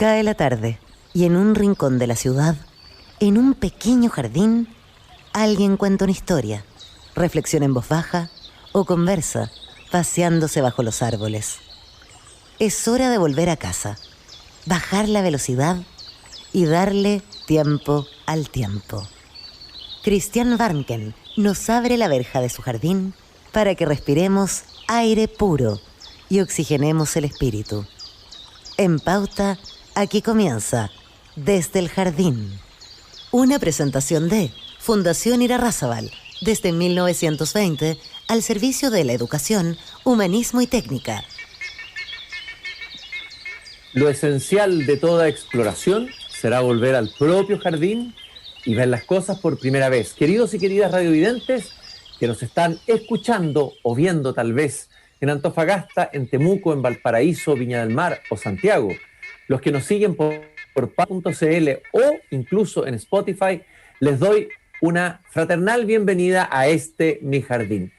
Cae la tarde y en un rincón de la ciudad, en un pequeño jardín, alguien cuenta una historia, reflexiona en voz baja o conversa, paseándose bajo los árboles. Es hora de volver a casa, bajar la velocidad y darle tiempo al tiempo. Christian Warnken nos abre la verja de su jardín para que respiremos aire puro y oxigenemos el espíritu. En Pauta, aquí comienza Desde el Jardín. Una presentación de Fundación Irarrázaval, desde 1920, al servicio de la educación, humanismo y técnica. Lo esencial de toda exploración será volver al propio jardín y ver las cosas por primera vez. Queridos y queridas radiovidentes que nos están escuchando o viendo tal vez en Antofagasta, en Temuco, en Valparaíso, Viña del Mar o Santiago, los que nos siguen por pa.cl o incluso en Spotify, les doy una fraternal bienvenida a este Mi Jardín.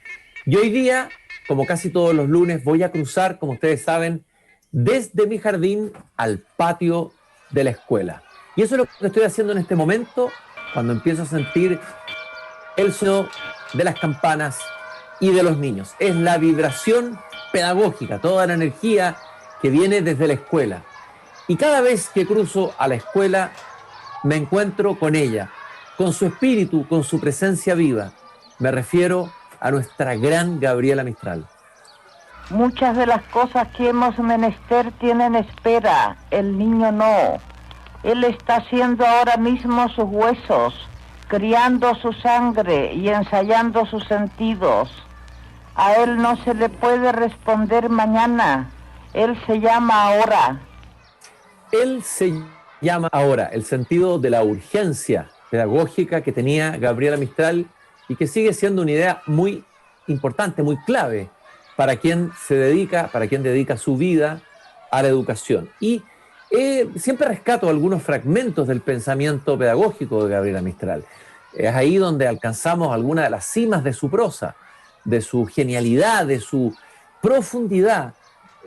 Y hoy día, como casi todos los lunes, voy a cruzar, como ustedes saben, desde mi jardín al patio de la escuela. Y eso es lo que estoy haciendo en este momento, cuando empiezo a sentir el sonido de las campanas y de los niños. Es la vibración pedagógica, toda la energía que viene desde la escuela. Y cada vez que cruzo a la escuela, me encuentro con ella, con su espíritu, con su presencia viva. Me refiero a nuestra gran Gabriela Mistral. Muchas de las cosas que hemos menester tienen espera, el niño no. Él está haciendo ahora mismo sus huesos, criando su sangre y ensayando sus sentidos. A él no se le puede responder mañana, él se llama ahora. Él se llama ahora, el sentido de la urgencia pedagógica que tenía Gabriela Mistral y que sigue siendo una idea muy importante, muy clave para quien dedica su vida a la educación. Y siempre rescato algunos fragmentos del pensamiento pedagógico de Gabriela Mistral. Es ahí donde alcanzamos algunas de las cimas de su prosa, de su genialidad, de su profundidad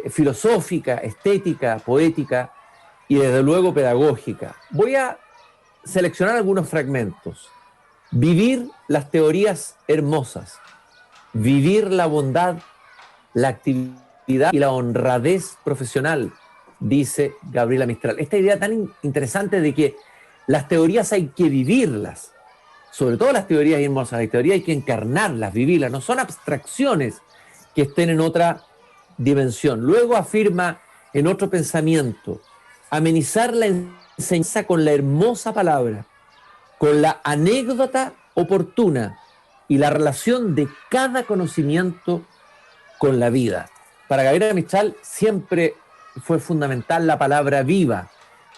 filosófica, estética, poética y desde luego pedagógica. Voy a seleccionar algunos fragmentos. Vivir las teorías hermosas, vivir la bondad, la actividad y la honradez profesional, dice Gabriela Mistral. Esta idea tan interesante de que las teorías hay que vivirlas, sobre todo las teorías hermosas, las teorías hay que encarnarlas, vivirlas, no son abstracciones que estén en otra dimensión. Luego afirma en otro pensamiento, amenizar la enseñanza con la hermosa palabra, con la anécdota oportuna y la relación de cada conocimiento con la vida. Para Gabriela Mistral siempre fue fundamental la palabra viva,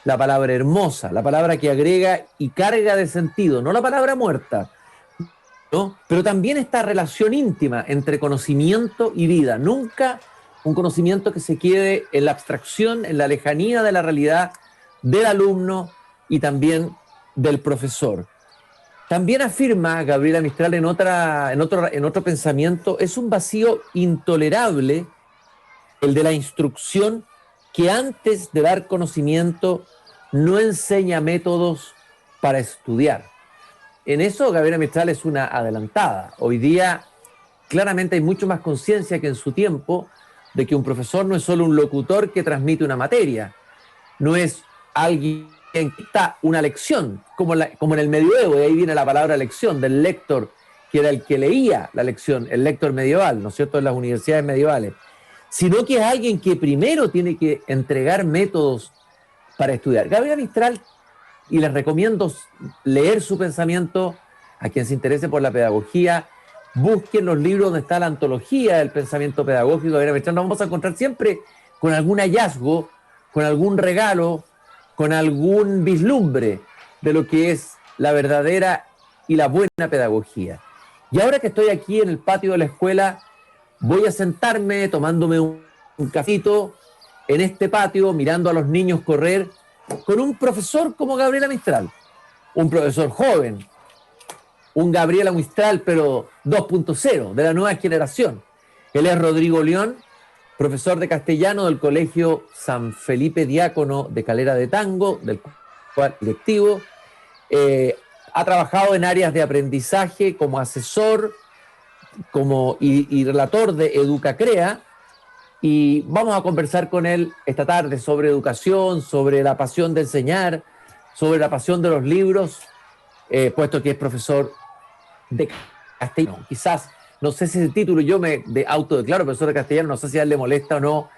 la palabra hermosa, la palabra que agrega y carga de sentido, no la palabra muerta, ¿no? Pero también esta relación íntima entre conocimiento y vida, nunca un conocimiento que se quede en la abstracción, en la lejanía de la realidad del alumno y también del profesor. También afirma Gabriela Mistral en otro pensamiento, es un vacío intolerable el de la instrucción que antes de dar conocimiento no enseña métodos para estudiar. En eso Gabriela Mistral es una adelantada. Hoy día claramente hay mucho más conciencia que en su tiempo de que un profesor no es solo un locutor que transmite una materia, no es alguien que dicta una lección, como en el medioevo, de ahí viene la palabra lección, del lector, que era el que leía la lección, el lector medieval, ¿no es cierto?, en las universidades medievales, sino que es alguien que primero tiene que entregar métodos para estudiar. Gabriela Mistral, y les recomiendo leer su pensamiento, a quien se interese por la pedagogía, busquen los libros donde está la antología del pensamiento pedagógico de Gabriela Mistral. Nos vamos a encontrar siempre con algún hallazgo, con algún regalo, con algún vislumbre de lo que es la verdadera y la buena pedagogía. Y ahora que estoy aquí en el patio de la escuela, voy a sentarme tomándome un cafito en este patio, mirando a los niños correr, con un profesor como Gabriela Mistral, un profesor joven, un Gabriela Mistral, pero 2.0, de la nueva generación. Él es Rodrigo León, profesor de castellano del Colegio San Felipe Diácono de Calera de Tango, del cual directivo. Ha trabajado en áreas de aprendizaje como asesor y relator de Educacrea, y vamos a conversar con él esta tarde sobre educación, sobre la pasión de enseñar, sobre la pasión de los libros, puesto que es profesor de castellano. Quizás, no sé si ese título, yo me autodeclaro profesor de castellano, no sé si a él le molesta o no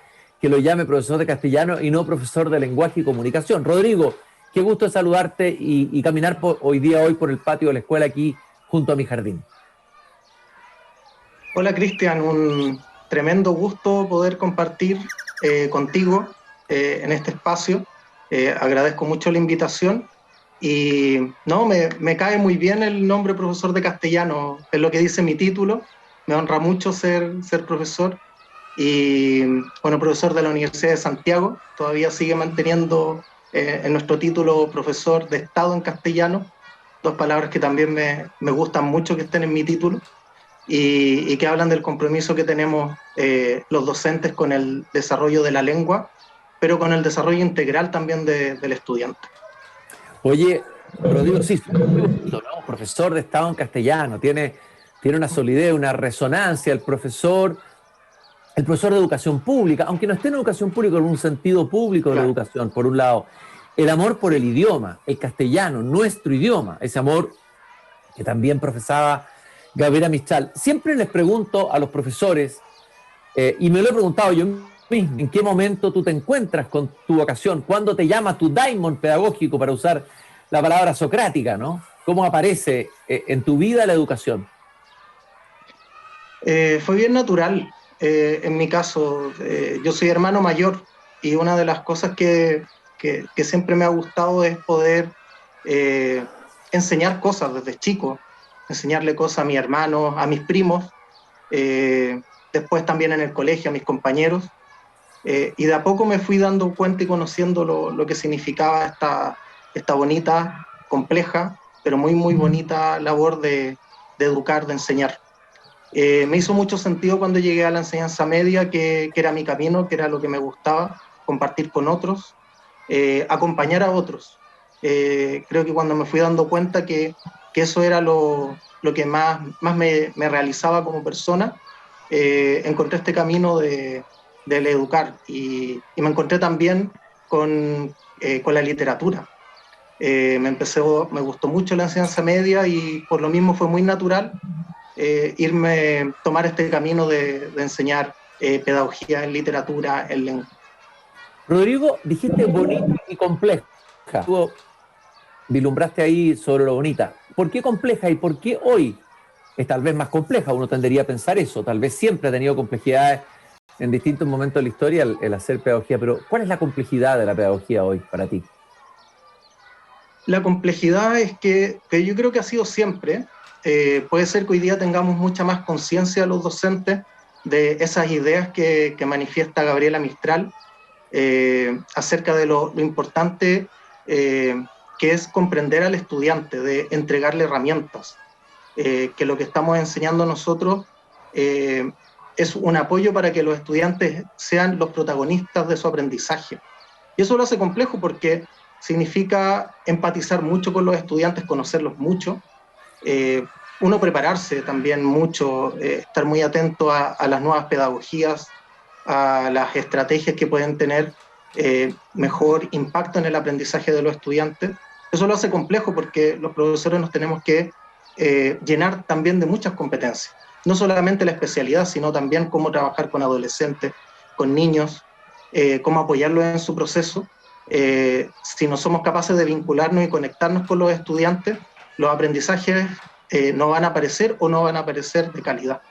que lo llame profesor de castellano y no profesor de lenguaje y comunicación. Rodrigo, qué gusto de saludarte y caminar hoy por el patio de la escuela aquí junto a mi jardín. Hola Cristian, un tremendo gusto poder compartir contigo en este espacio. Agradezco mucho la invitación y no, me cae muy bien el nombre profesor de castellano, es lo que dice mi título. Me honra mucho ser profesor y bueno, profesor de la Universidad de Santiago, todavía sigue manteniendo en nuestro título profesor de Estado en castellano, dos palabras que también me gustan mucho que estén en mi título. Y que hablan del compromiso que tenemos los docentes con el desarrollo de la lengua, pero con el desarrollo integral también del estudiante. Oye, Rodrigo, sí, muy bonito, ¿no? Profesor de Estado en castellano, tiene una solidez, una resonancia, el profesor de educación pública, aunque no esté en educación pública en un sentido público de la educación, por un lado, el amor por el idioma, el castellano, nuestro idioma, ese amor que también profesaba Gabriela Mistral. Siempre les pregunto a los profesores, y me lo he preguntado yo mismo, ¿en qué momento tú te encuentras con tu vocación? ¿Cuándo te llama tu daimon pedagógico, para usar la palabra socrática, ¿no? ¿Cómo aparece en tu vida la educación? Fue bien natural. En mi caso, yo soy hermano mayor y una de las cosas que siempre me ha gustado es poder enseñar cosas desde chico, enseñarle cosas a mis hermanos, a mis primos, después también en el colegio a mis compañeros, y de a poco me fui dando cuenta y conociendo lo que significaba esta bonita, compleja, pero muy, muy bonita labor de educar, de enseñar. Me hizo mucho sentido cuando llegué a la enseñanza media, que era mi camino, que era lo que me gustaba, compartir con otros, acompañar a otros. Creo que cuando me fui dando cuenta que eso era lo que más me realizaba como persona, encontré este camino del educar y me encontré también con la literatura. Me gustó mucho la enseñanza media y por lo mismo fue muy natural tomar este camino de enseñar pedagogía en literatura, en lengua. Rodrigo, dijiste bonita y compleja. Tú vislumbraste ahí sobre lo bonita. ¿Por qué compleja y por qué hoy es tal vez más compleja? Uno tendería a pensar eso. Tal vez siempre ha tenido complejidades en distintos momentos de la historia el hacer pedagogía, pero ¿cuál es la complejidad de la pedagogía hoy para ti? La complejidad es que yo creo que ha sido siempre. Puede ser que hoy día tengamos mucha más conciencia los docentes de esas ideas que manifiesta Gabriela Mistral acerca de lo importante que es comprender al estudiante, de entregarle herramientas, que lo que estamos enseñando nosotros es un apoyo para que los estudiantes sean los protagonistas de su aprendizaje. Y eso lo hace complejo porque significa empatizar mucho con los estudiantes, conocerlos mucho, uno prepararse también mucho, estar muy atento a las nuevas pedagogías, a las estrategias que pueden tener mejor impacto en el aprendizaje de los estudiantes. Eso lo hace complejo porque los profesores nos tenemos que llenar también de muchas competencias, no solamente la especialidad, sino también cómo trabajar con adolescentes, con niños, cómo apoyarlos en su proceso. Si no somos capaces de vincularnos y conectarnos con los estudiantes, los aprendizajes no van a aparecer o no van a aparecer de calidad.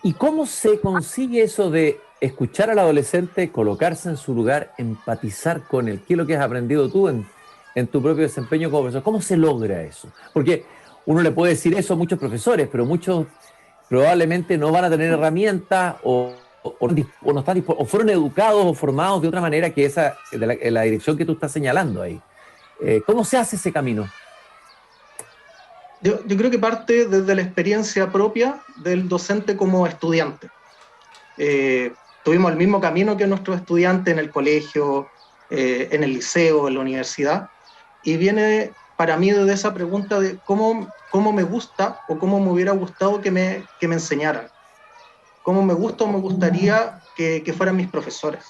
¿Y cómo se consigue eso de escuchar al adolescente, colocarse en su lugar, empatizar con él? ¿Qué es lo que has aprendido tú en tu propio desempeño como profesor? ¿Cómo se logra eso? Porque uno le puede decir eso a muchos profesores, pero muchos probablemente no van a tener herramientas o no están o fueron educados o formados de otra manera que esa, de la dirección que tú estás señalando ahí. ¿Cómo se hace ese camino? Yo creo que parte desde la experiencia propia del docente como estudiante. Tuvimos el mismo camino que nuestros estudiantes en el colegio, en el liceo, en la universidad, y viene para mí de esa pregunta de cómo me gusta o cómo me hubiera gustado que me enseñaran. Cómo me gusta o me gustaría que fueran mis profesores.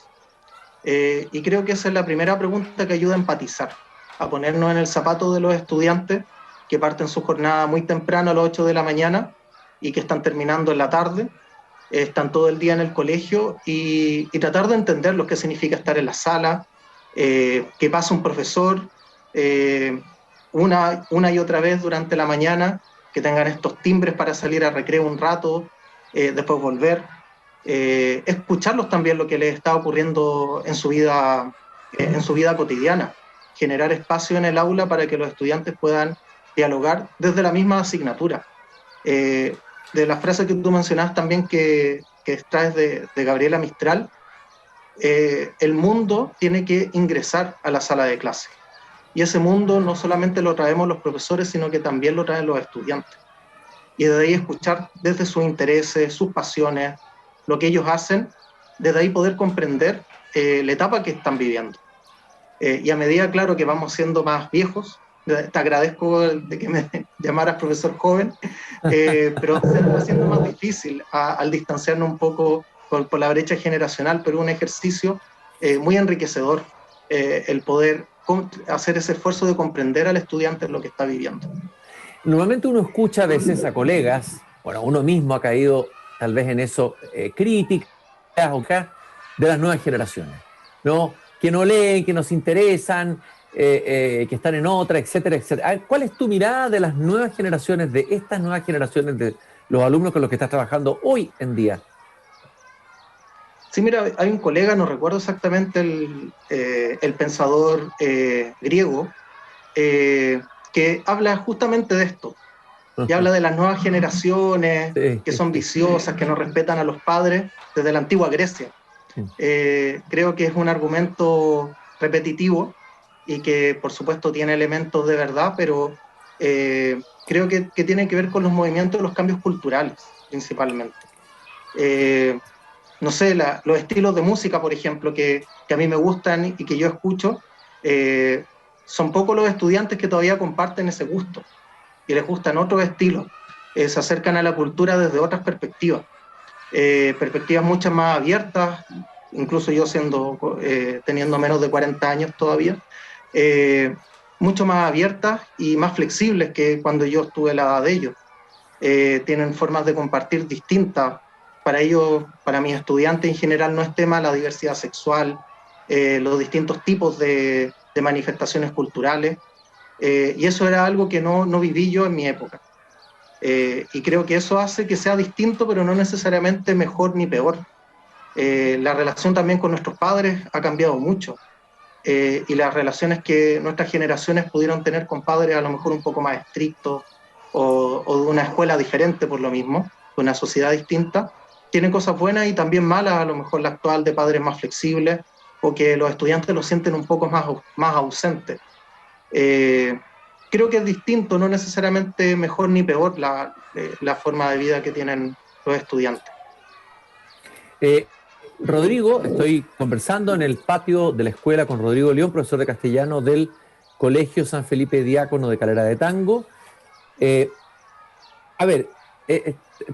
Y creo que esa es la primera pregunta que ayuda a empatizar, a ponernos en el zapato de los estudiantes que parten su jornada muy temprano a las 8 de la mañana y que están terminando en la tarde, están todo el día en el colegio y tratar de entender lo que significa estar en la sala, qué pasa un profesor una y otra vez durante la mañana, que tengan estos timbres para salir a recreo un rato, después volver, escucharlos también lo que les está ocurriendo en su vida cotidiana, generar espacio en el aula para que los estudiantes puedan dialogar desde la misma asignatura. De la frase que tú mencionabas también que extraes de Gabriela Mistral, el mundo tiene que ingresar a la sala de clase. Y ese mundo no solamente lo traemos los profesores, sino que también lo traen los estudiantes. Y desde ahí escuchar desde sus intereses, sus pasiones, lo que ellos hacen, desde ahí poder comprender la etapa que están viviendo. Y a medida, claro, que vamos siendo más viejos, te agradezco de que me llamaras profesor joven, pero se nos va haciendo más difícil al distanciarnos un poco por la brecha generacional, pero un ejercicio muy enriquecedor, el poder hacer ese esfuerzo de comprender al estudiante en lo que está viviendo. Normalmente uno escucha a veces a colegas, bueno, uno mismo ha caído tal vez en eso, críticas de las nuevas generaciones, ¿no? Que no leen, que no se interesan, que están en otra, etcétera, etcétera. ¿Cuál es tu mirada de las nuevas generaciones, de estas nuevas generaciones, de los alumnos con los que estás trabajando hoy en día? Sí, mira, hay un colega, no recuerdo exactamente el pensador griego, que habla justamente de esto, y habla de las nuevas generaciones, sí, que son viciosas, que no respetan a los padres, desde la antigua Grecia. Creo que es un argumento repetitivo y que por supuesto tiene elementos de verdad, pero creo que tiene que ver con los movimientos, los cambios culturales principalmente. No sé, los estilos de música, por ejemplo, que a mí me gustan y que yo escucho, son pocos los estudiantes que todavía comparten ese gusto y les gustan otros estilos, se acercan a la cultura desde otras perspectivas, perspectivas mucho más abiertas, incluso yo teniendo menos de 40 años todavía, mucho más abiertas y más flexibles que cuando yo estuve a la edad de ellos. Tienen formas de compartir distintas. Para ellos, para mis estudiantes en general, no es tema la diversidad sexual, los distintos tipos de manifestaciones culturales, y eso era algo que no viví yo en mi época. Y creo que eso hace que sea distinto, pero no necesariamente mejor ni peor. La relación también con nuestros padres ha cambiado mucho, y las relaciones que nuestras generaciones pudieron tener con padres a lo mejor un poco más estrictos o de una escuela diferente por lo mismo, de una sociedad distinta, tienen cosas buenas y también malas, a lo mejor la actual de padres más flexibles o que los estudiantes lo sienten un poco más ausentes. Creo que es distinto, no necesariamente mejor ni peor la forma de vida que tienen los estudiantes. Rodrigo, estoy conversando en el patio de la escuela con Rodrigo León, profesor de castellano del Colegio San Felipe Diácono de Calera de Tango.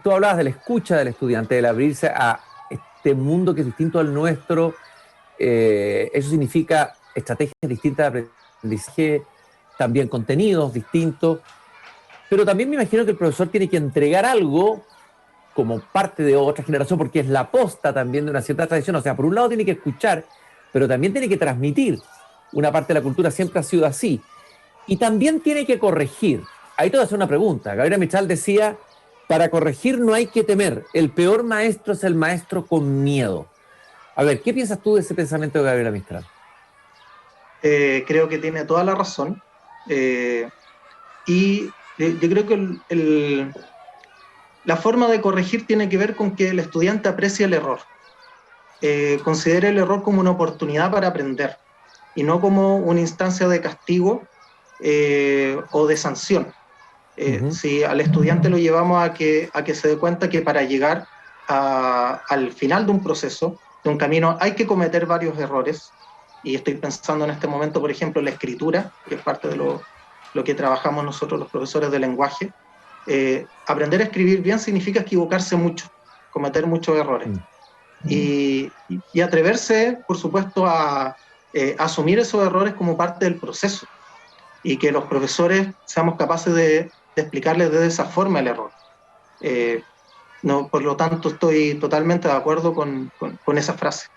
Tú hablabas de la escucha del estudiante, del abrirse a este mundo que es distinto al nuestro. Eso significa estrategias distintas de aprendizaje, también contenidos distintos, pero también me imagino que el profesor tiene que entregar algo como parte de otra generación, porque es la posta también de una cierta tradición. O sea, por un lado tiene que escuchar, pero también tiene que transmitir. Una parte de la cultura siempre ha sido así. Y también tiene que corregir. Ahí te voy a hacer una pregunta. Gabriela Mistral decía, para corregir no hay que temer. El peor maestro es el maestro con miedo. A ver, ¿qué piensas tú de ese pensamiento de Gabriela Mistral? Creo que tiene toda la razón. Y yo creo que la forma de corregir tiene que ver con que el estudiante aprecie el error. Considere el error como una oportunidad para aprender y no como una instancia de castigo o de sanción. Si al estudiante lo llevamos a que se dé cuenta que para llegar al final de un proceso, de un camino, hay que cometer varios errores, y estoy pensando en este momento, por ejemplo, en la escritura, que es parte de lo que trabajamos nosotros los profesores de lenguaje. Aprender a escribir bien significa equivocarse mucho, cometer muchos errores. Y atreverse, por supuesto, a asumir esos errores como parte del proceso, y que los profesores seamos capaces de explicarles de esa forma el error. No, por lo tanto, estoy totalmente de acuerdo con esa frase.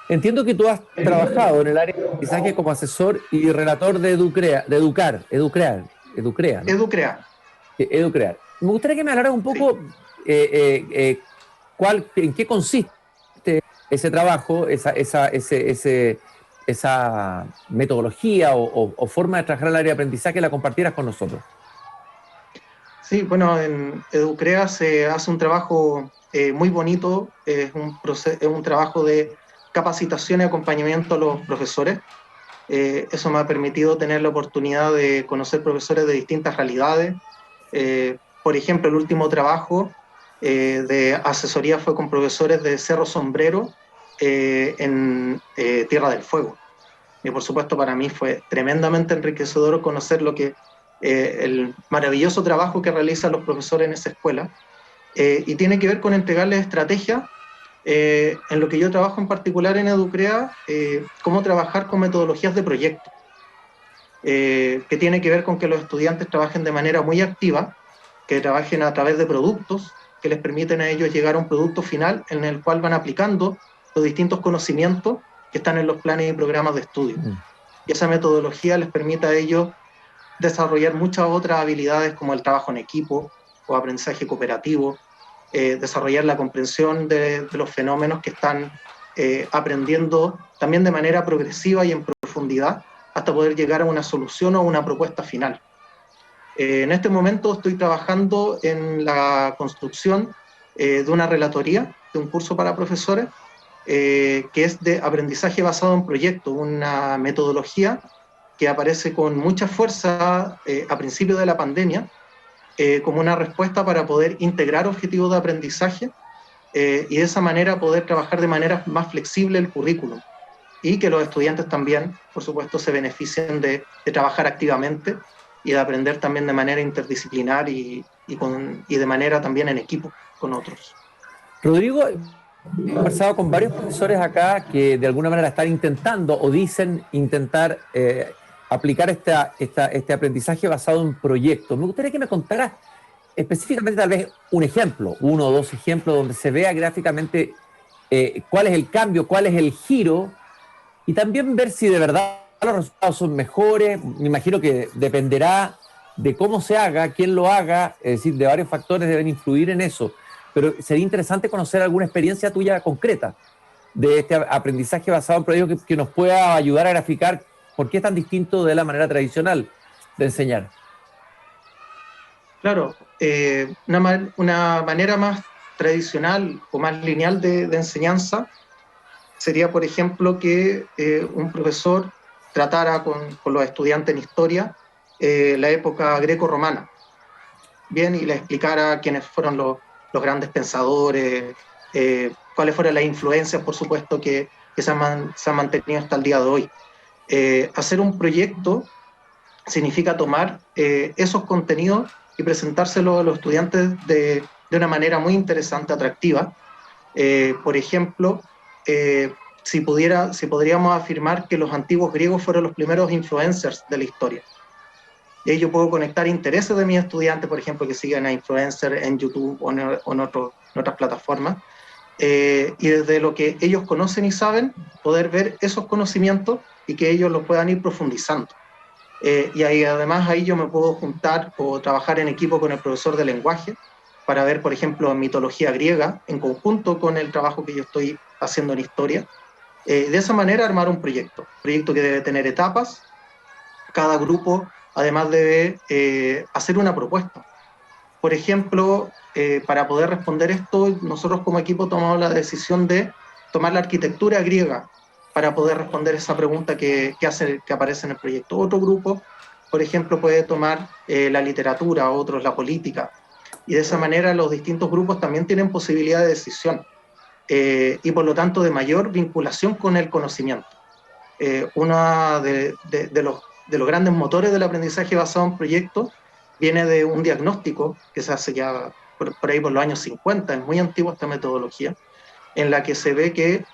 Entiendo que tú has trabajado en el área de aprendizaje como asesor y relator de Educrea, ¿no? Educrea. Educrear. Me gustaría que me hablaras un poco en qué consiste ese trabajo, esa metodología o forma de trabajar el área de aprendizaje, la compartieras con nosotros. Sí, bueno, en Educrea se hace un trabajo muy bonito, es un trabajo de capacitación y acompañamiento a los profesores. Eso me ha permitido tener la oportunidad de conocer profesores de distintas realidades. Por ejemplo, el último trabajo de asesoría fue con profesores de Cerro Sombrero en Tierra del Fuego. Y por supuesto para mí fue tremendamente enriquecedor conocer el maravilloso trabajo que realizan los profesores en esa escuela, y tiene que ver con entregarles estrategias. En lo que yo trabajo en particular en Educrea, cómo trabajar con metodologías de proyecto, que tiene que ver con que los estudiantes trabajen de manera muy activa, que trabajen a través de productos que les permiten a ellos llegar a un producto final en el cual van aplicando los distintos conocimientos que están en los planes y programas de estudio. Y esa metodología les permite a ellos desarrollar muchas otras habilidades como el trabajo en equipo o aprendizaje cooperativo, desarrollar la comprensión de los fenómenos que están aprendiendo también de manera progresiva y en profundidad hasta poder llegar a una solución o una propuesta final. En este momento estoy trabajando en la construcción de una relatoría, de un curso para profesores, que es de aprendizaje basado en proyectos, una metodología que aparece con mucha fuerza a principios de la pandemia, como una respuesta para poder integrar objetivos de aprendizaje y de esa manera poder trabajar de manera más flexible el currículum, y que los estudiantes también, por supuesto, se beneficien de trabajar activamente y de aprender también de manera interdisciplinar y de manera también en equipo con otros. Rodrigo, he conversado con varios profesores acá que de alguna manera están intentando o dicen intentar aplicar este aprendizaje basado en proyectos. Me gustaría que me contaras específicamente tal vez un ejemplo, uno o dos ejemplos donde se vea gráficamente cuál es el cambio, cuál es el giro, y también ver si de verdad los resultados son mejores. Me imagino que dependerá de cómo se haga, quién lo haga, es decir, de varios factores deben influir en eso. Pero sería interesante conocer alguna experiencia tuya concreta de este aprendizaje basado en proyectos que nos pueda ayudar a graficar por qué es tan distinto de la manera tradicional de enseñar. Claro, una manera más tradicional o más lineal de enseñanza sería, por ejemplo, que un profesor tratara con los estudiantes en historia la época greco-romana, bien, y le explicara quiénes fueron los grandes pensadores, cuáles fueron las influencias, por supuesto, que se han mantenido hasta el día de hoy. Hacer un proyecto significa tomar esos contenidos y presentárselos a los estudiantes de una manera muy interesante, atractiva. Por ejemplo, si podríamos afirmar que los antiguos griegos fueron los primeros influencers de la historia. Y ahí yo puedo conectar intereses de mis estudiantes, por ejemplo, que siguen a influencers en YouTube o en otras plataformas, y desde lo que ellos conocen y saben, poder ver esos conocimientos y que ellos los puedan ir profundizando. Y ahí además ahí yo me puedo juntar o trabajar en equipo con el profesor de lenguaje para ver, por ejemplo, mitología griega en conjunto con el trabajo que yo estoy haciendo en historia. De esa manera armar un proyecto que debe tener etapas. Cada grupo además debe hacer una propuesta. Por ejemplo, para poder responder esto, nosotros como equipo tomamos la decisión de tomar la arquitectura griega para poder responder esa pregunta que aparece en el proyecto. Otro grupo, por ejemplo, puede tomar la literatura, otros la política. y de esa manera los distintos grupos también tienen posibilidad de decisión y por lo tanto de mayor vinculación con el conocimiento. Uno de los grandes motores del aprendizaje basado en proyectos viene de un diagnóstico que se hace ya por ahí por los años 50, es muy antigua esta metodología, en la que se ve que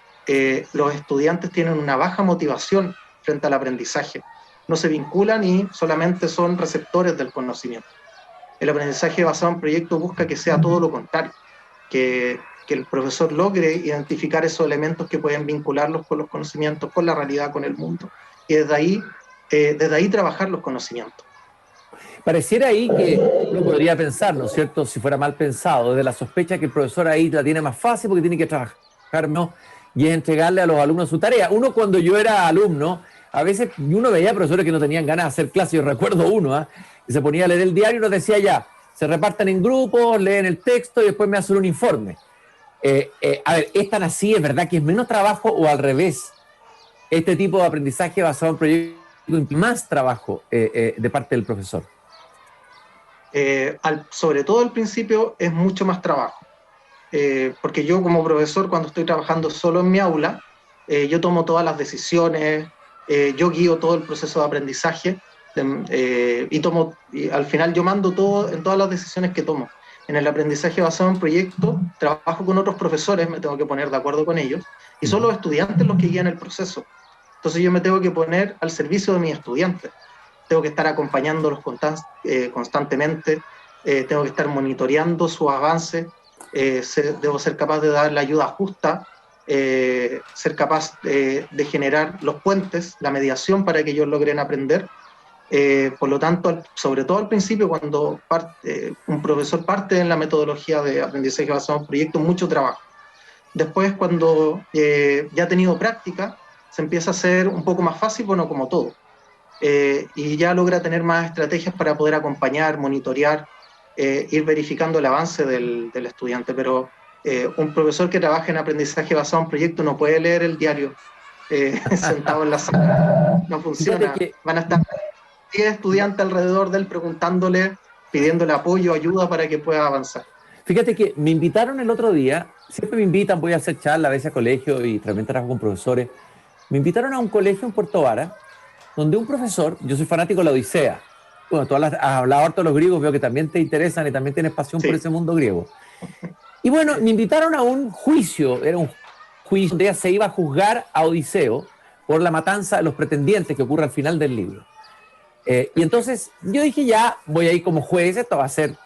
los estudiantes tienen una baja motivación frente al aprendizaje, no se vinculan y solamente son receptores del conocimiento. El aprendizaje basado en proyectos busca que sea todo lo contrario, que el profesor logre identificar esos elementos que pueden vincularlos con los conocimientos, con la realidad, con el mundo, y desde ahí trabajar los conocimientos. Pareciera ahí que uno podría pensar, ¿no es cierto?, si fuera mal pensado, desde la sospecha que el profesor ahí la tiene más fácil porque tiene que trabajar, ¿no?, y es entregarle a los alumnos su tarea. Uno, cuando yo era alumno, a veces uno veía profesores que no tenían ganas de hacer clases. Yo recuerdo uno, que se ponía a leer el diario y nos decía ya, se repartan en grupos, leen el texto y después me hacen un informe. A ver, ¿es tan así? ¿Es verdad que es menos trabajo o al revés? Este tipo de aprendizaje basado en proyectos implica más trabajo de parte del profesor. Sobre todo al principio es mucho más trabajo. Porque yo como profesor, cuando estoy trabajando solo en mi aula, yo tomo todas las decisiones, yo guío todo el proceso de aprendizaje y al final yo mando todo en todas las decisiones que tomo. En el aprendizaje basado en proyectos, trabajo con otros profesores, me tengo que poner de acuerdo con ellos, y son los estudiantes los que guían el proceso. Entonces yo me tengo que poner al servicio de mis estudiantes. Tengo que estar acompañándolos constantemente, tengo que estar monitoreando sus avances, debo ser capaz de dar la ayuda justa, ser capaz de generar los puentes, la mediación para que ellos logren aprender. Por lo tanto, sobre todo al principio, cuando un profesor parte en la metodología de aprendizaje basado en proyectos, mucho trabajo. Después, cuando ya ha tenido práctica, se empieza a hacer un poco más fácil, bueno, como todo. Y ya logra tener más estrategias para poder acompañar, monitorear, ir verificando el avance del estudiante. Pero un profesor que trabaja en aprendizaje basado en proyectos no puede leer el diario sentado en la sala. No funciona. Van a estar 10 estudiantes alrededor de él preguntándole, pidiéndole apoyo, ayuda para que pueda avanzar. Fíjate que me invitaron el otro día, siempre me invitan, voy a hacer charla a veces a colegio y también trabajo con profesores. Me invitaron a un colegio en Puerto Vara, donde un profesor, yo soy fanático de la Odisea. Bueno, tú has hablado harto de los griegos, veo que también te interesan y también tienes pasión por ese mundo griego. Y bueno, me invitaron a un juicio, era un juicio donde se iba a juzgar a Odiseo por la matanza de los pretendientes que ocurre al final del libro. Y entonces yo dije, ya, voy a ir como juez, esto va a ser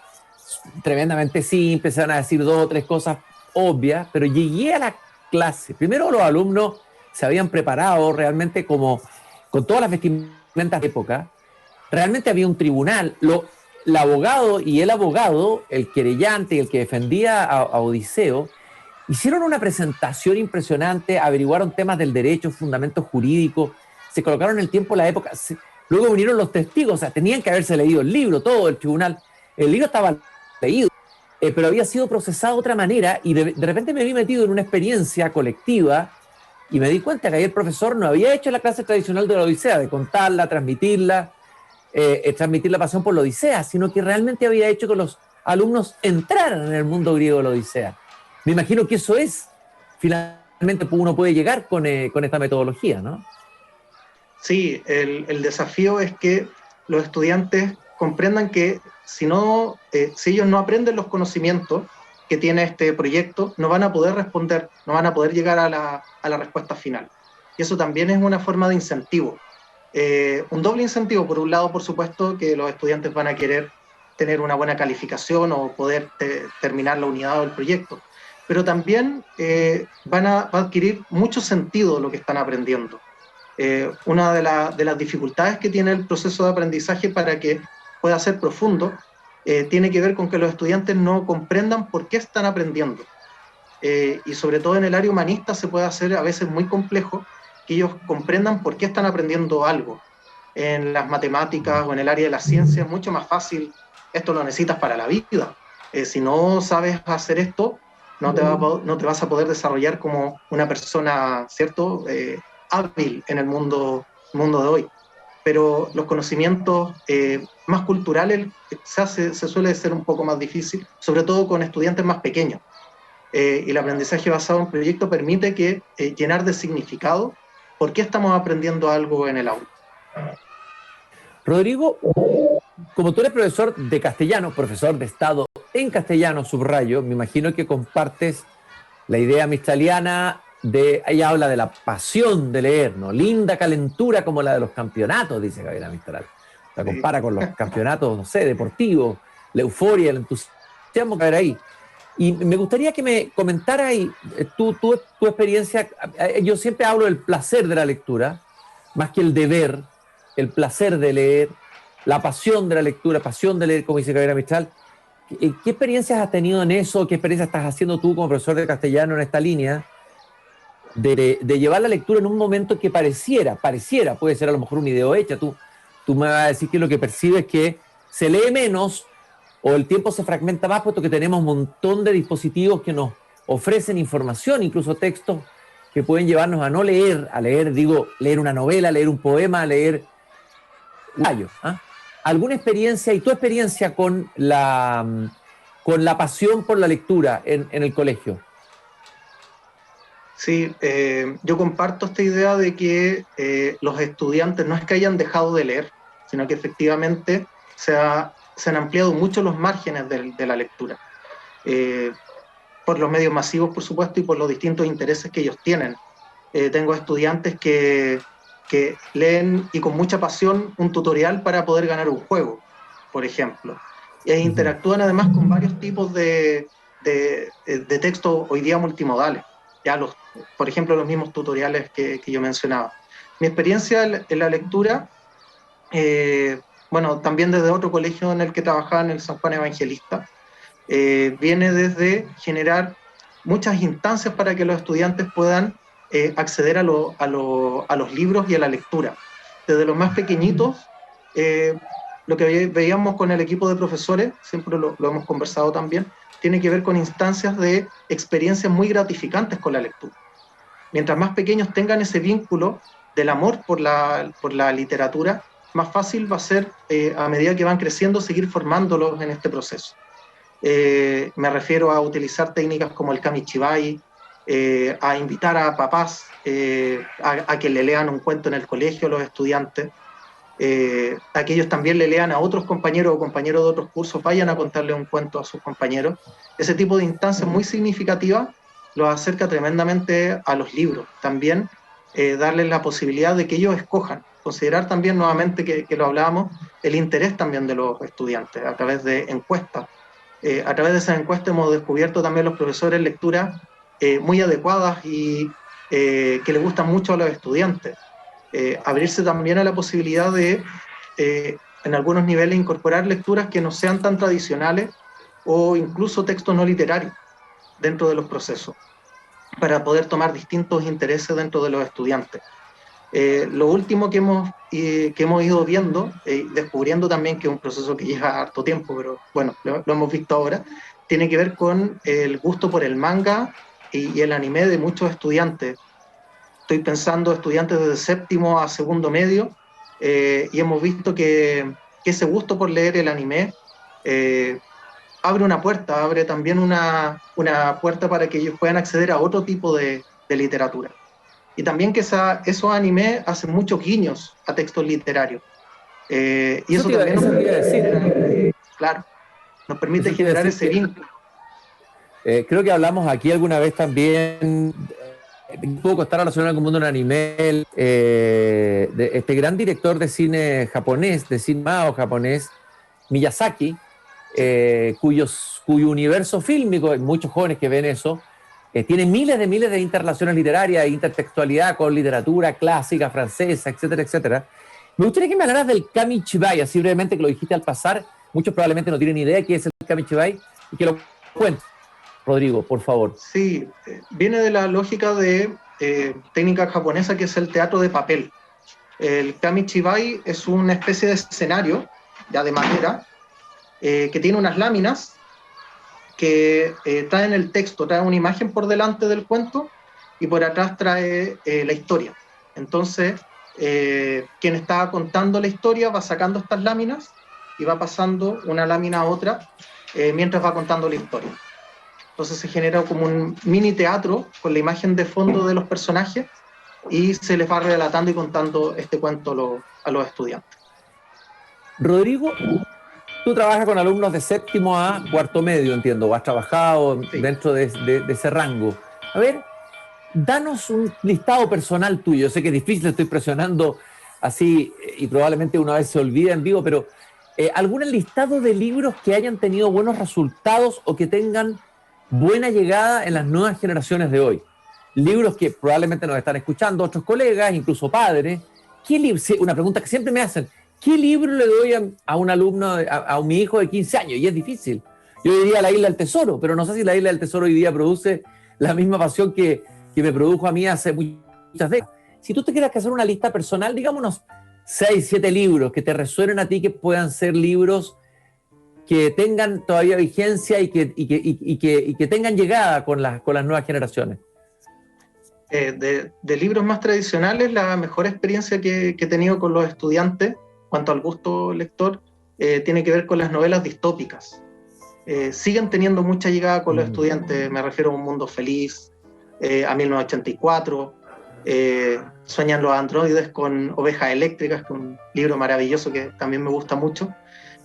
tremendamente simple, se van a decir 2 o 3 cosas obvias, pero llegué a la clase. Primero los alumnos se habían preparado realmente como con todas las vestimentas de época. Realmente había un tribunal. El abogado y el abogado, el querellante y el que defendía a Odiseo, hicieron una presentación impresionante, averiguaron temas del derecho, fundamentos jurídicos, se colocaron el tiempo, la época. Luego vinieron los testigos, o sea, tenían que haberse leído el libro, todo el tribunal. El libro estaba leído, pero había sido procesado de otra manera y de repente me vi metido en una experiencia colectiva y me di cuenta que ahí el profesor no había hecho la clase tradicional de la Odisea, de contarla, transmitirla, transmitir la pasión por la Odisea, sino que realmente había hecho que los alumnos entraran en el mundo griego de la Odisea. Me imagino que eso es, finalmente uno puede llegar con esta metodología, ¿no? Sí, el desafío es que los estudiantes comprendan que si ellos no aprenden los conocimientos que tiene este proyecto, no van a poder responder, no van a poder llegar a la respuesta final. Y eso también es una forma de incentivo. Un doble incentivo, por un lado, por supuesto, que los estudiantes van a querer tener una buena calificación o poder terminar la unidad del proyecto, pero también va a adquirir mucho sentido lo que están aprendiendo. Una de las dificultades que tiene el proceso de aprendizaje para que pueda ser profundo tiene que ver con que los estudiantes no comprendan por qué están aprendiendo. Y sobre todo en el área humanista se puede hacer a veces muy complejo que ellos comprendan por qué están aprendiendo algo. En las matemáticas o en el área de la ciencia es mucho más fácil, esto lo necesitas para la vida. Si no sabes hacer esto, no te vas a poder desarrollar como una persona, ¿cierto?, hábil en el mundo de hoy. pero los conocimientos más culturales se suele ser un poco más difícil, sobre todo con estudiantes más pequeños. Y el aprendizaje basado en proyecto permite que llenar de significado por qué estamos aprendiendo algo en el aula. Rodrigo, como tú eres profesor de castellano, profesor de Estado en castellano, subrayo, me imagino que compartes la idea mistaliana de, ella habla de la pasión de leer, ¿no? Linda calentura como la de los campeonatos, dice Gabriela Mistral. La compara con los campeonatos, no sé, deportivos, la euforia, el entusiasmo que hay ahí. Y me gustaría que me comentara ahí tu experiencia. Yo siempre hablo del placer de la lectura, más que el deber, el placer de leer, la pasión de la lectura, pasión de leer, como dice Gabriela Mistral. ¿Qué experiencias has tenido en eso? ¿Qué experiencias estás haciendo tú como profesor de castellano en esta línea? De llevar la lectura en un momento que pareciera, puede ser a lo mejor una idea hecha. Tú me vas a decir que lo que percibes es que se lee menos o el tiempo se fragmenta más, puesto que tenemos un montón de dispositivos que nos ofrecen información, incluso textos que pueden llevarnos a no leer, a leer, digo, leer una novela, leer un poema, leer gallo. ¿Ah? ¿Alguna experiencia y tu experiencia con la pasión por la lectura en el colegio? Sí, yo comparto esta idea de que los estudiantes no es que hayan dejado de leer, sino que efectivamente se han ampliado mucho los márgenes de la lectura, por los medios masivos, por supuesto, y por los distintos intereses que ellos tienen. Tengo estudiantes que leen y con mucha pasión un tutorial para poder ganar un juego, por ejemplo. E interactúan además con varios tipos de textos hoy día multimodales. Ya por ejemplo, los mismos tutoriales que yo mencionaba. Mi experiencia en la lectura, bueno, también desde otro colegio en el que trabajaba, en el San Juan Evangelista, viene desde generar muchas instancias para que los estudiantes puedan acceder a los libros y a la lectura. Desde los más pequeñitos, lo que veíamos con el equipo de profesores, siempre lo hemos conversado también, tiene que ver con instancias de experiencias muy gratificantes con la lectura. Mientras más pequeños tengan ese vínculo del amor por la literatura, más fácil va a ser, a medida que van creciendo, seguir formándolos en este proceso. Me refiero a utilizar técnicas como el kamichibai, a invitar a papás a que le lean un cuento en el colegio a los estudiantes, a que ellos también le lean a otros compañeros o compañeros de otros cursos, vayan a contarle un cuento a sus compañeros. Ese tipo de instancias muy significativas los acerca tremendamente a los libros. También darles la posibilidad de que ellos escojan, considerar también nuevamente que lo hablábamos, el interés también de los estudiantes a través de encuestas. A través de esas encuestas hemos descubierto también los profesores lecturas muy adecuadas y que les gustan mucho a los estudiantes. Abrirse también a la posibilidad de, en algunos niveles, incorporar lecturas que no sean tan tradicionales o incluso textos no literarios dentro de los procesos, para poder tomar distintos intereses dentro de los estudiantes. Lo último que hemos ido viendo, descubriendo también que es un proceso que lleva harto tiempo, pero bueno, lo hemos visto ahora, tiene que ver con el gusto por el manga y el anime de muchos estudiantes. Estoy pensando estudiantes desde séptimo a segundo medio, y hemos visto que ese gusto por leer el anime abre una puerta, abre también una puerta para que ellos puedan acceder a otro tipo de literatura. Y también que esos animes hacen muchos guiños a textos literarios. Y eso también claro, nos permite generar ese vínculo. Creo que hablamos aquí alguna vez también, un poco está relacionado con el mundo del anime, de este gran director de cine japonés, de cine animado japonés, Miyazaki, cuyo universo fílmico, hay muchos jóvenes que ven eso, tiene miles de interrelaciones literarias, intertextualidad con literatura clásica, francesa, etcétera, etcétera. Me gustaría que me hablaras del kamichibai, así brevemente, que lo dijiste al pasar. Muchos probablemente no tienen idea de qué es el kamichibai, y que lo cuentes. Rodrigo, por favor. Sí, viene de la lógica de técnica japonesa, que es el teatro de papel. El kamichibai es una especie de escenario, ya de madera, que tiene unas láminas que traen el texto, trae una imagen por delante del cuento y por atrás trae la historia. Entonces, quien está contando la historia va sacando estas láminas y va pasando una lámina a otra mientras va contando la historia. Entonces se genera como un mini teatro con la imagen de fondo de los personajes y se les va relatando y contando este cuento a los estudiantes. Rodrigo, tú trabajas con alumnos de séptimo a cuarto medio, entiendo, o has trabajado dentro de ese rango. A ver, danos un listado personal tuyo. Yo sé que es difícil, estoy presionando así y probablemente una vez se olvida en vivo, pero ¿algún listado de libros que hayan tenido buenos resultados o que tengan buena llegada en las nuevas generaciones de hoy? Libros que probablemente nos están escuchando otros colegas, incluso padres. Una pregunta que siempre me hacen: ¿qué libro le doy a un alumno, a mi hijo de 15 años? Y es difícil. Yo diría La Isla del Tesoro, pero no sé si La Isla del Tesoro hoy día produce la misma pasión que me produjo a mí hace muchas décadas. Si tú te quieres hacer una lista personal, digámonos 6, 7 libros que te resuenen a ti, que puedan ser libros que tengan todavía vigencia y que tengan llegada con las nuevas generaciones. De libros más tradicionales, la mejor experiencia que he tenido con los estudiantes, cuanto al gusto lector, tiene que ver con las novelas distópicas. Siguen teniendo mucha llegada con los estudiantes, me refiero a Un Mundo Feliz, a 1984, Sueñan los androides con Ovejas Eléctricas, que es un libro maravilloso que también me gusta mucho.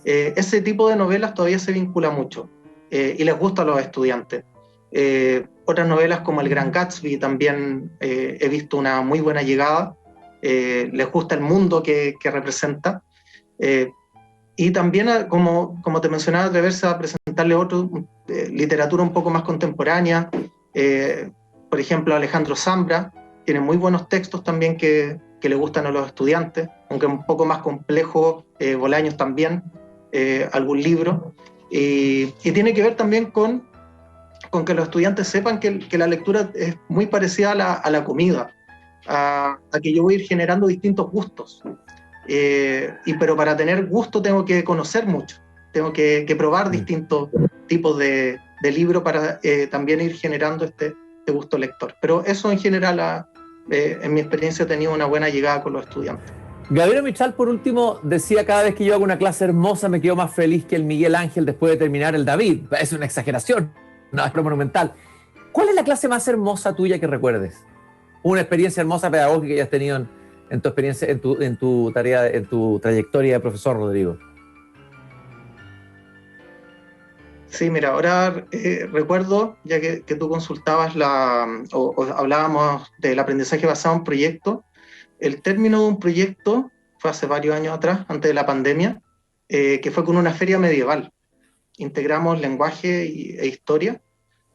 Ese tipo de novelas todavía se vincula mucho y les gusta a los estudiantes. Otras novelas como El Gran Gatsby también he visto una muy buena llegada, les gusta el mundo que representa, y también, como te mencionaba, atreverse a presentarle literatura un poco más contemporánea. Por ejemplo, Alejandro Zambra tiene muy buenos textos también que le gustan a los estudiantes, aunque un poco más complejo, Bolaños también, algún libro, y tiene que ver también con que los estudiantes sepan que la lectura es muy parecida a la comida, a que yo voy a ir generando distintos gustos, pero para tener gusto tengo que conocer mucho, tengo que probar distintos tipos de libros para también ir generando este gusto lector. Pero eso en general, en mi experiencia, ha tenido una buena llegada con los estudiantes. Gabriela Mistral, por último, decía: cada vez que yo hago una clase hermosa me quedo más feliz que el Miguel Ángel después de terminar el David. Es una exageración, no, es monumental. ¿Cuál es la clase más hermosa tuya que recuerdes? Una experiencia hermosa pedagógica que hayas tenido en tu experiencia, en tu tarea, en tu trayectoria de profesor, Rodrigo. Sí, mira, ahora recuerdo, ya que tú consultabas o hablábamos del aprendizaje basado en proyectos, el término de un proyecto fue hace varios años atrás, antes de la pandemia, que fue con una feria medieval. Integramos lenguaje e historia,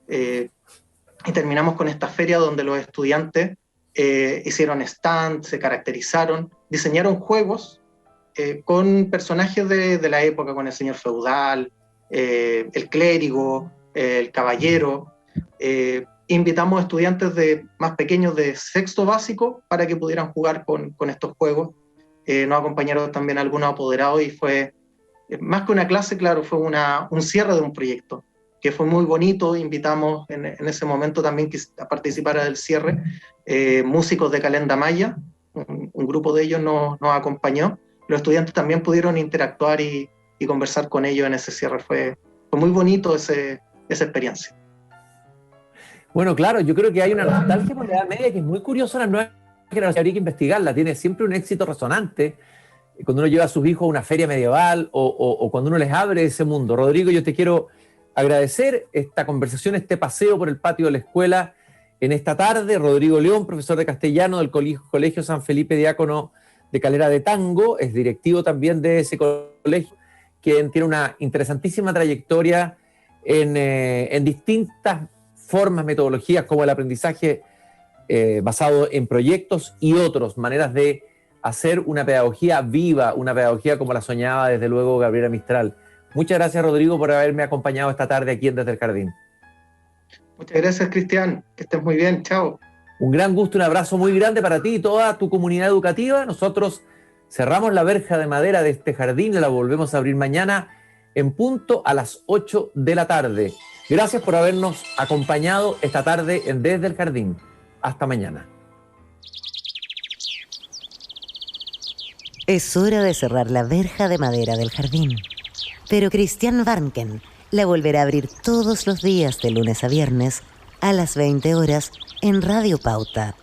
y terminamos con esta feria donde los estudiantes hicieron stands, se caracterizaron, diseñaron juegos con personajes de la época, con el señor feudal, el clérigo, el caballero. Invitamos a estudiantes más pequeños de sexto básico para que pudieran jugar con estos juegos. Nos acompañaron también algunos apoderados y fue, más que una clase, claro, fue un cierre de un proyecto, que fue muy bonito. Invitamos en ese momento también a participar del cierre músicos de Calenda Maya, un grupo de ellos nos acompañó. Los estudiantes también pudieron interactuar y conversar con ellos en ese cierre. Fue muy bonito esa experiencia. Bueno, claro, yo creo que hay una nostalgia por la Edad Media que es muy curiosa en las nuevas generaciones. Habría que investigarla, tiene siempre un éxito resonante cuando uno lleva a sus hijos a una feria medieval o cuando uno les abre ese mundo. Rodrigo, yo te quiero agradecer esta conversación, este paseo por el patio de la escuela en esta tarde. Rodrigo León, profesor de castellano del Colegio San Felipe Diácono de Calera de Tango, es directivo también de ese colegio, quien tiene una interesantísima trayectoria en distintas formas, metodologías como el aprendizaje basado en proyectos y otras maneras de hacer una pedagogía viva, una pedagogía como la soñaba desde luego Gabriela Mistral. Muchas gracias, Rodrigo, por haberme acompañado esta tarde aquí en Desde el Jardín. Muchas gracias, Cristian, que estés muy bien, chao. Un gran gusto, un abrazo muy grande para ti y toda tu comunidad educativa. Nosotros cerramos la verja de madera de este jardín y la volvemos a abrir mañana en punto a las 8 de la tarde. Gracias por habernos acompañado esta tarde en Desde el Jardín. Hasta mañana. Es hora de cerrar la verja de madera del jardín. Pero Christian Warnken la volverá a abrir todos los días de lunes a viernes a las 20 horas en Radio Pauta,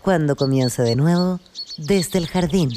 cuando comience de nuevo Desde el Jardín.